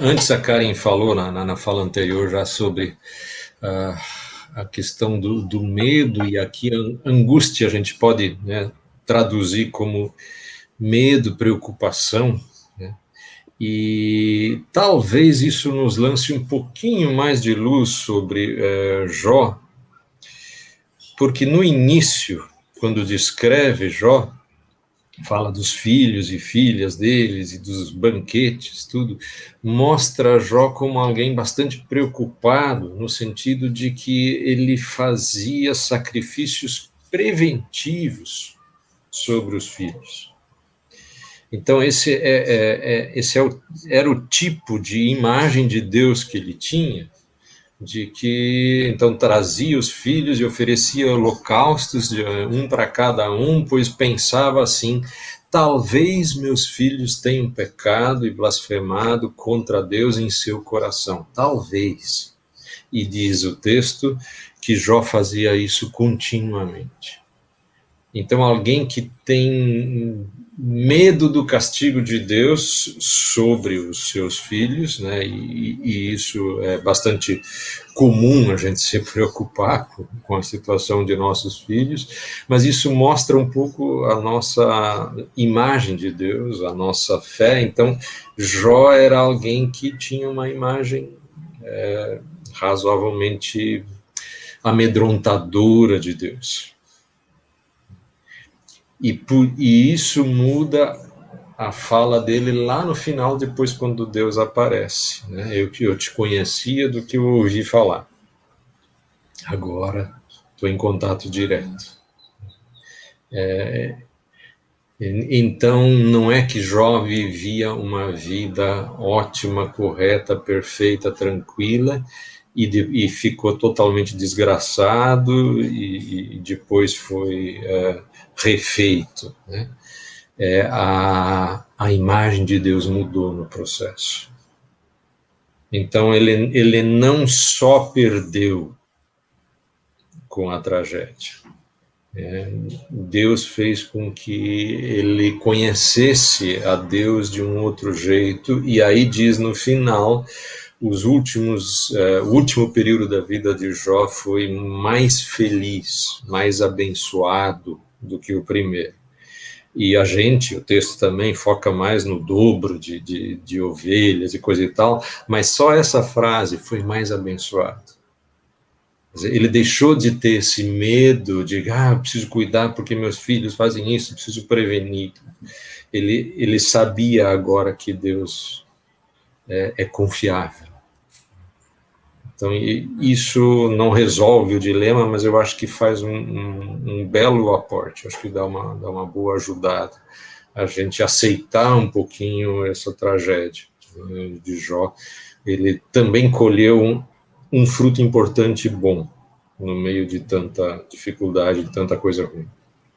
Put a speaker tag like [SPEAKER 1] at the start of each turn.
[SPEAKER 1] Antes a Karen falou na fala anterior já sobre a questão do medo, e aqui a angústia a gente pode, né, traduzir como medo, preocupação, né? E talvez isso nos lance um pouquinho mais de luz sobre Jó, porque no início, quando descreve Jó, fala dos filhos e filhas deles e dos banquetes, tudo, mostra Jó como alguém bastante preocupado, no sentido de que ele fazia sacrifícios preventivos sobre os filhos. Então, era o tipo de imagem de Deus que ele tinha, de que então trazia os filhos e oferecia holocaustos, um para cada um, pois pensava assim: talvez meus filhos tenham pecado e blasfemado contra Deus em seu coração, talvez. E diz o texto que Jó fazia isso continuamente. Então, alguém que tem medo do castigo de Deus sobre os seus filhos, né? E isso é bastante comum, a gente se preocupar com a situação de nossos filhos, mas isso mostra um pouco a nossa imagem de Deus, a nossa fé. Então, Jó era alguém que tinha uma imagem razoavelmente amedrontadora de Deus. E isso muda a fala dele lá no final, depois, quando Deus aparece, né? Eu te conhecia do que eu ouvi falar. Agora estou em contato direto. Então, não é que Jó vivia uma vida ótima, correta, perfeita, tranquila, e ficou totalmente desgraçado, e depois foi refeito, né? A imagem de Deus mudou no processo. Então, ele não só perdeu com a tragédia, Deus fez com que ele conhecesse a Deus de um outro jeito, e aí diz no final, o último período da vida de Jó foi mais feliz, mais abençoado do que o primeiro. E o texto também foca mais no dobro de ovelhas e coisa e tal, mas só essa frase foi mais abençoado. Ele deixou de ter esse medo de, preciso cuidar porque meus filhos fazem isso, preciso prevenir. Ele sabia agora que Deus é confiável. Então, isso não resolve o dilema, mas eu acho que faz um belo aporte, acho que dá uma boa ajudada a gente aceitar um pouquinho essa tragédia de Jó. Ele também colheu um fruto importante e bom, no meio de tanta dificuldade, de tanta coisa ruim.